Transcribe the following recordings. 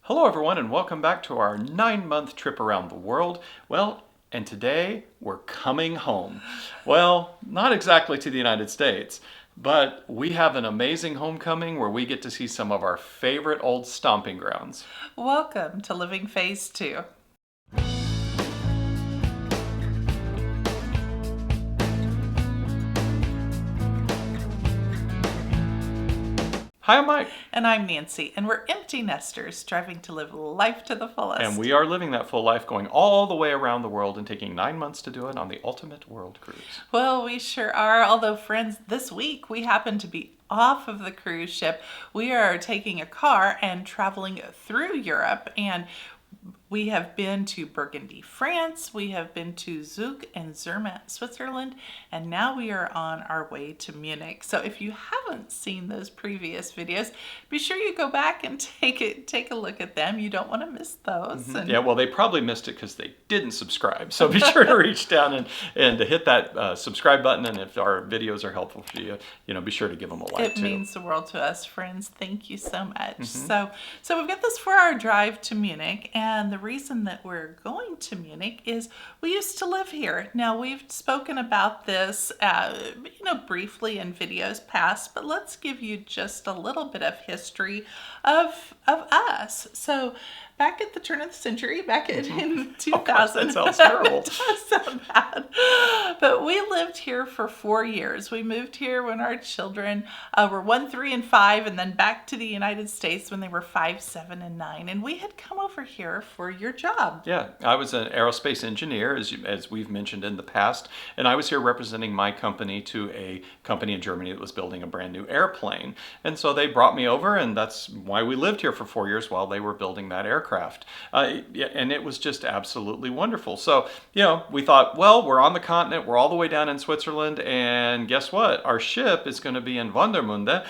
Hello everyone and welcome back to our 9-month trip around the world. And today we're coming home. Well, not exactly to the United States, but we have an amazing homecoming where we get to see some of our favorite old stomping grounds. Welcome to Living Phase 2. Hi, I'm Mike. And I'm Nancy, and we're empty nesters striving to live life to the fullest. And we are living that full life, going all the way around the world and taking 9 months to do it on the ultimate world cruise. Well, we sure are. Although, friends, this week we happen to be off of the cruise ship. We are taking a car and traveling through Europe, and we have been to Burgundy, France. We have been to Zug and Zermatt, Switzerland, and now we are on our way to Munich. So if you haven't seen those previous videos, be sure you go back and take a look at them. You don't want to miss those. Mm-hmm. Yeah, well, they probably missed it because they didn't subscribe. So be sure to reach down and to hit that subscribe button. And if our videos are helpful for you, be sure to give them a like too. It means the world to us, friends. Thank you so much. Mm-hmm. So we've got this for our drive to Munich, and the reason that we're going to Munich is we used to live here. Now, we've spoken about this briefly in videos past, but let's give you just a little bit of history of us. So back at the turn of the century, back in 2000. Oh gosh, that sounds terrible. It does sound bad. But we lived here for 4 years. We moved here when our children were 1, 3, and 5, and then back to the United States when they were 5, 7, and 9. And we had come over here for your job. Yeah, I was an aerospace engineer, as we've mentioned in the past, and I was here representing my company to a company in Germany that was building a brand new airplane. And so they brought me over, and that's why we lived here for 4 years while they were building that aircraft. And it was just absolutely wonderful. So, we thought, well, we're on the continent, we're all the way down in Switzerland, and guess what? Our ship is going to be in Warnemünde,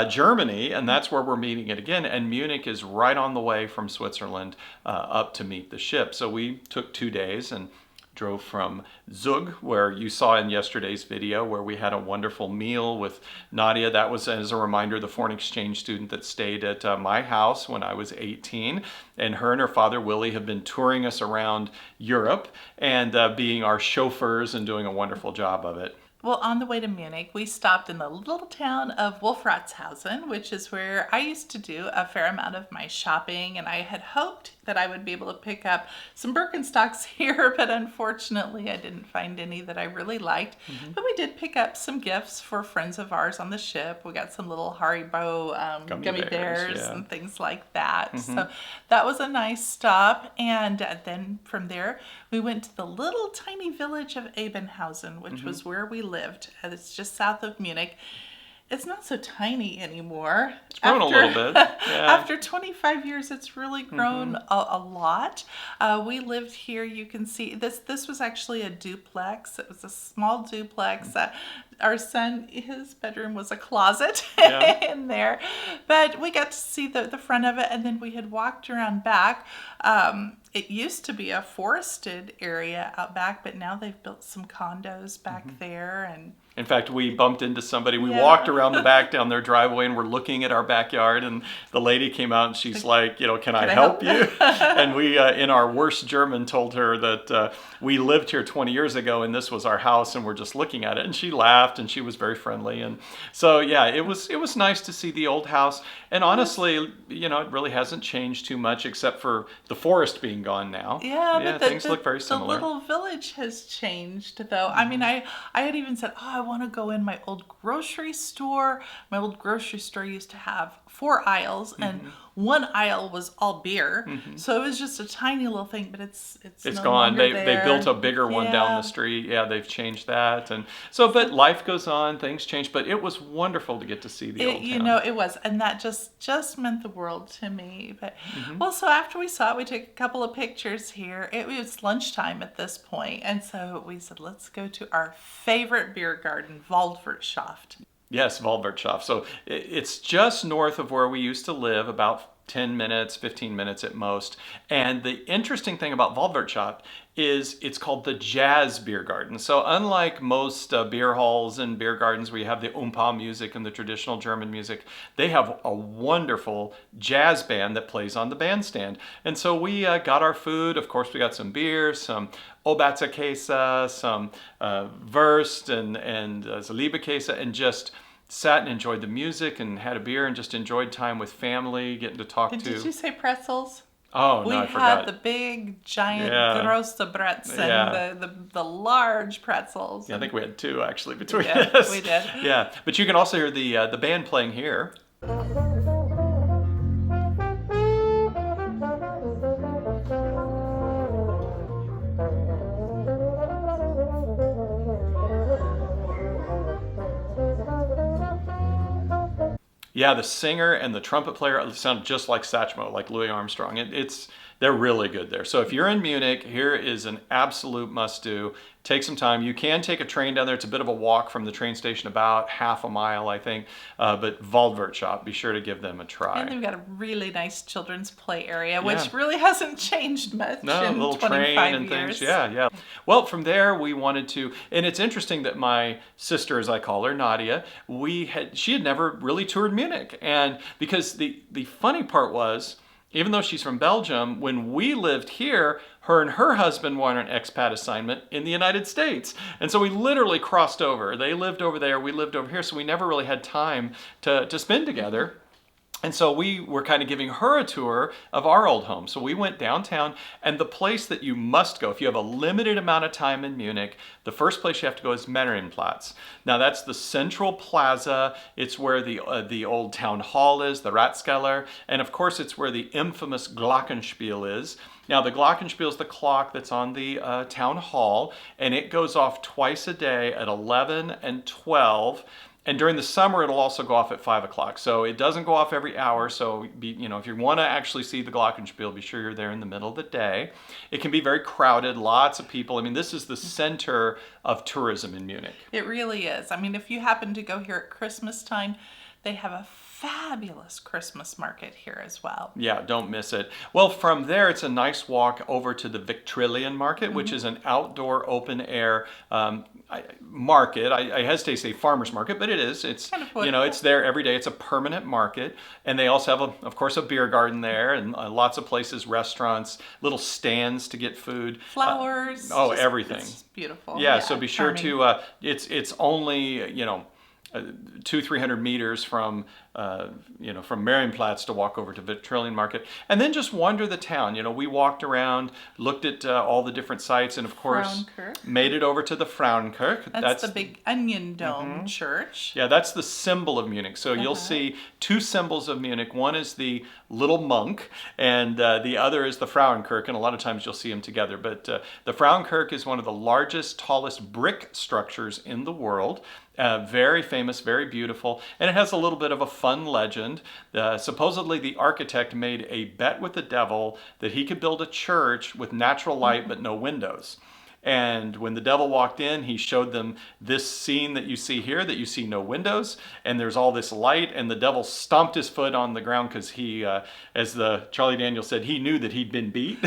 Germany, and that's where we're meeting it again. And Munich is right on the way from Switzerland up to meet the ship. So we took 2 days and drove from Zug, where you saw in yesterday's video, where we had a wonderful meal with Nadia. That was, as a reminder, the foreign exchange student that stayed at my house when I was 18. And her and her father, Willie, have been touring us around Europe and being our chauffeurs and doing a wonderful job of it. Well, on the way to Munich, we stopped in the little town of Wolfratshausen, which is where I used to do a fair amount of my shopping, and I had hoped that I would be able to pick up some Birkenstocks here, but unfortunately I didn't find any that I really liked. But we did pick up some gifts for friends of ours on the ship. We got some little Haribo gummy bears and things like that. So that was a nice stop, and then from there we went to the little tiny village of Ebenhausen, which was where we lived. It's just south of Munich. It's not so tiny anymore. It's grown a little bit. Yeah. After 25 years, it's really grown a lot. We lived here. You can see this was actually a duplex. It was a small duplex. Our son, his bedroom was a closet in there. But we got to see the front of it, and then we had walked around back. It used to be a forested area out back, but now they've built some condos back there. And in fact, we bumped into somebody. We walked around the back down their driveway, and we're looking at our backyard, and the lady came out and she's like, can I help you? And we, in our worst German, told her that we lived here 20 years ago and this was our house, and we're just looking at it. And she laughed, and she was very friendly. And so, yeah, it was nice to see the old house. And honestly, it really hasn't changed too much except for the forest being gone now. Yeah, but things look very similar. The little village has changed, though. I mean, I had even said, I want to go in my old grocery store. My old grocery store used to have 4 aisles, and one aisle was all beer. So it was just a tiny little thing, but it's no gone. They built a bigger one down the street. Yeah, they've changed that, and so. But life goes on, things change. But it was wonderful to get to see the old town. It was, and that just meant the world to me. But well, so after we saw it, we took a couple of pictures here. It was lunchtime at this point, and so we said, let's go to our favorite beer garden, Waldwirtschaft. Yes, Waldwirtschaft. So it's just north of where we used to live, about 10 minutes, 15 minutes at most. And the interesting thing about Waldwirtschaft is it's called the jazz beer garden. So unlike most beer halls and beer gardens where you have the Oompa music and the traditional German music, they have a wonderful jazz band that plays on the bandstand. And so we got our food. Of course, we got some beer, some Oberkäse, some Wurst and Liebekäse, and just sat and enjoyed the music and had a beer and just enjoyed time with family, getting to talk And to. did you say pretzels? Oh, no, I We forgot. had the big, giant, Yeah. grosse Bretzen, Yeah. the large pretzels. Yeah, I think we had two actually between Yeah, us. we did. Yeah, but you can also hear the band playing here. Yeah, the singer and the trumpet player sound just like Satchmo, like Louis Armstrong. They're really good there. So if you're in Munich, here is an absolute must-do. Take some time. You can take a train down there. It's a bit of a walk from the train station, about half a mile, I think. But Waldwirtschaft, be sure to give them a try. And they've got a really nice children's play area, which Yeah. really hasn't changed much No, a in little 25 train and years. things. Yeah, yeah. Well, from there we wanted to, and it's interesting that my sister, as I call her, Nadia, she had never really toured Munich, and because the funny part was, even though she's from Belgium, when we lived here, her and her husband were on an expat assignment in the United States. And so we literally crossed over. They lived over there, we lived over here, so we never really had time to spend together. And so we were kind of giving her a tour of our old home. So we went downtown, and the place that you must go, if you have a limited amount of time in Munich, the first place you have to go is Marienplatz. Now that's the central plaza. It's where the old town hall is, the Ratskeller, and of course it's where the infamous Glockenspiel is. Now the Glockenspiel is the clock that's on the town hall, and it goes off twice a day at 11 and 12. And during the summer, it'll also go off at 5 o'clock. So it doesn't go off every hour. So, if you want to actually see the Glockenspiel, be sure you're there in the middle of the day. It can be very crowded, lots of people. I mean, this is the center of tourism in Munich. It really is. I mean, if you happen to go here at Christmas time, they have a fabulous Christmas market here as well. Yeah, don't miss it. Well, from there, it's a nice walk over to the Victrillion Market, which is an outdoor, open-air market. I hesitate to say farmer's market, but it is. It's Kind of what- it's there every day. It's a permanent market, and they also have, of course, a beer garden there, and lots of places, restaurants, little stands to get food. Flowers. Everything. It's beautiful. Yeah, so be sure charming. to. It's only 200-300 meters from from Marienplatz to walk over to Victrillion Market, and then just wander the town. We walked around, looked at all the different sites, and of course Frauenkirch. made it over to the Frauenkirch. That's the big onion dome church. Yeah, that's the symbol of Munich. So you'll see two symbols of Munich. One is the little monk, and the other is the Frauenkirch, and a lot of times you'll see them together. But the Frauenkirch is one of the largest, tallest brick structures in the world. Very famous, very beautiful, and it has a little bit of a fun legend. Supposedly the architect made a bet with the devil that he could build a church with natural light but no windows. And when the devil walked in, he showed them this scene that you see here, that you see no windows, and there's all this light, and the devil stomped his foot on the ground because he, as the Charlie Daniels said, he knew that he'd been beat.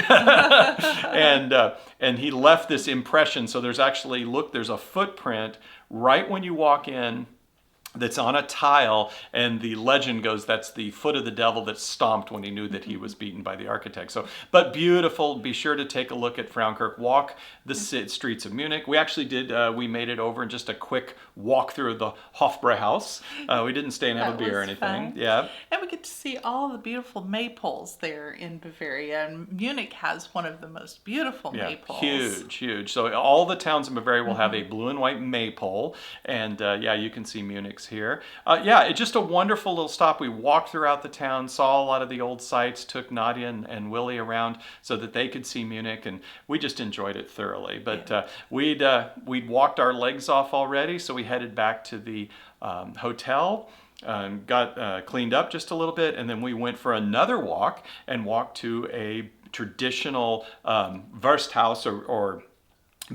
And he left this impression. So there's a footprint right when you walk in that's on a tile, and the legend goes that's the foot of the devil that stomped when he knew that he was beaten by the architect. So, but beautiful. Be sure to take a look at Frauenkirch. Walk the streets of Munich. We actually did. We made it over in just a quick walk through the Hofbräuhaus. We didn't stay and have a That beer or was anything. fun. Yeah. And we get to see all the beautiful maypoles there in Bavaria. And Munich has one of the most beautiful Yeah, maypoles. huge. So all the towns in Bavaria will have a blue and white maypole, and you can see Munich's here. It's just a wonderful little stop. We walked throughout the town, saw a lot of the old sites, took Nadia and Willie around so that they could see Munich, and we just enjoyed it thoroughly. But we'd walked our legs off already, so we headed back to the hotel. Got cleaned up just a little bit, and then we went for another walk and walked to a traditional Wursthaus or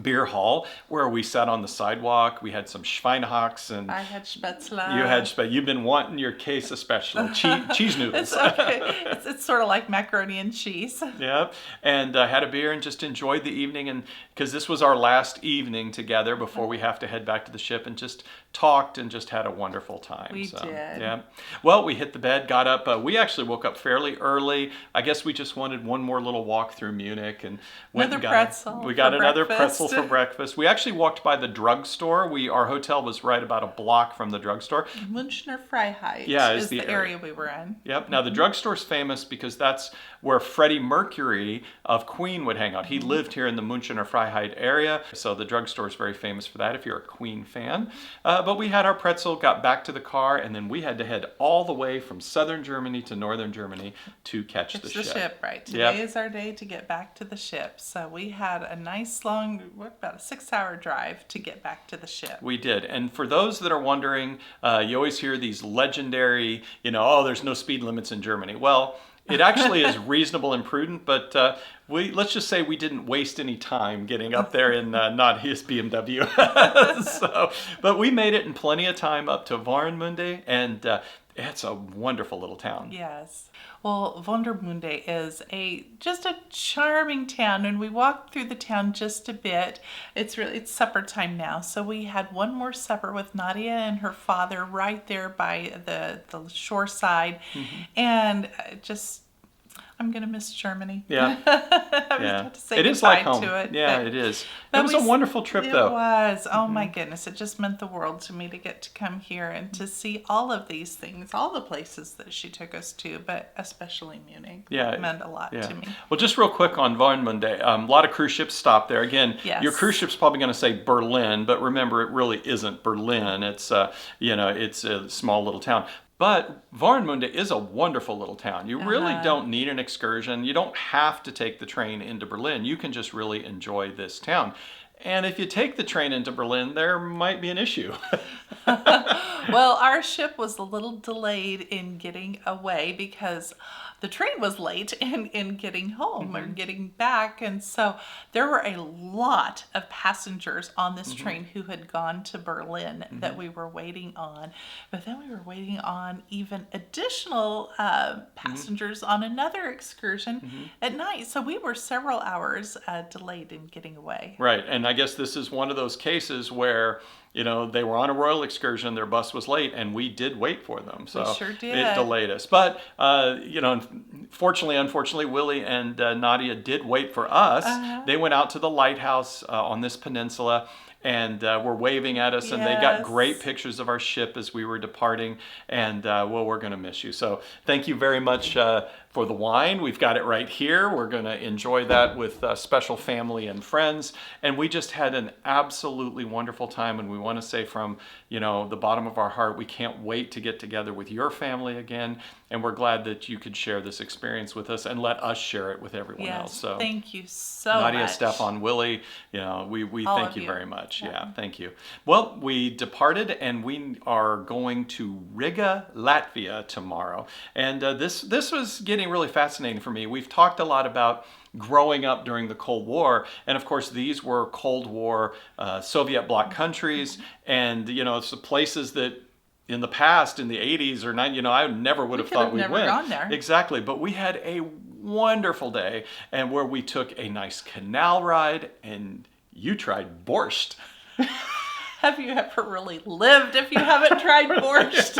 beer hall where we sat on the sidewalk. We had some Schweinehacks and I had spätzle. you had you've been wanting your case of special cheese noodles. It's okay. It's sort of like macaroni and cheese. Yeah, and had a beer and just enjoyed the evening, and because this was our last evening together before we have to head back to the ship, and just talked and just had a wonderful time. We did. Yeah. Well, we hit the bed, got up. We actually woke up fairly early. I guess we just wanted one more little walk through Munich and went Another and pretzel we got for another breakfast. pretzel for breakfast. We actually walked by the drugstore. Our hotel was right about a block from the drugstore. Munchner Freiheit Yeah, is the area we were in. Yep. Now the drugstore's famous because that's where Freddie Mercury of Queen would hang out. He lived here in the Münchener Freiheit area, so the drugstore is very famous for that if you're a Queen fan. But we had our pretzel, got back to the car, and then we had to head all the way from southern Germany to northern Germany to catch the ship. Right. Today is our day to get back to the ship. So we had a nice long, about a 6-hour drive to get back to the ship. We did. And for those that are wondering, you always hear these legendary, oh, there's no speed limits in Germany. Well, it actually is reasonable and prudent, but let's just say we didn't waste any time getting up there in not his BMW. But we made it in plenty of time up to Warnemünde, and it's a wonderful little town. Yes. Well, Warnemünde is just a charming town, and we walked through the town just a bit. It's supper time now, so we had one more supper with Nadia and her father right there by the shore side, and I'm going to miss Germany. Yeah. Have to say it is like home. to it. Yeah, it is. It was a wonderful trip, though. It was. Oh, my goodness. It just meant the world to me to get to come here and to see all of these things, all the places that she took us to, but especially Munich. Yeah. It meant a lot to me. Well, just real quick on Warnemünde, a lot of cruise ships stop there. Again, Yes. your cruise ship's probably going to say Berlin, but remember, it really isn't Berlin. It's, it's a small little town. But Warnemünde is a wonderful little town. You really don't need an excursion. You don't have to take the train into Berlin. You can just really enjoy this town. And if you take the train into Berlin, there might be an issue. Well, our ship was a little delayed in getting away because the train was late in getting home or getting back. And so there were a lot of passengers on this train who had gone to Berlin that we were waiting on. But then we were waiting on even additional passengers on another excursion at night. So we were several hours delayed in getting away. Right. And I guess this is one of those cases where they were on a royal excursion, their bus was late, and we did wait for them. So We sure did. It delayed us. But, unfortunately, Willie and Nadia did wait for us. They went out to the lighthouse on this peninsula and were waving at us, and they got Yes. great pictures of our ship as we were departing. And, we're going to miss you. So thank you very much for the wine. We've got it right here. We're going to enjoy that with special family and friends. And we just had an absolutely wonderful time. And we want to say from, the bottom of our heart, we can't wait to get together with your family again. And we're glad that you could share this experience with us and let us share it with everyone else. So thank you so Nadia, much. Stefan, Willie, we All thank of you you. very much. Yeah, thank you. Well, we departed and we are going to Riga, Latvia tomorrow. And this was getting really fascinating for me. We've talked a lot about growing up during the Cold War. And of course, these were Cold War Soviet bloc countries. And, it's the places that in the past, in the 80s or 90s, I never would have thought we'd never win. gone there. Exactly. But we had a wonderful day, and where we took a nice canal ride, and you tried borscht. Have you ever really lived if you haven't tried borscht?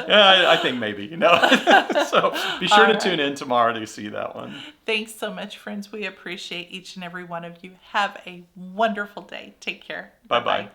Yeah, I think maybe, So be sure to tune in tomorrow to see that one. Thanks so much, friends. We appreciate each and every one of you. Have a wonderful day. Take care. Bye-bye.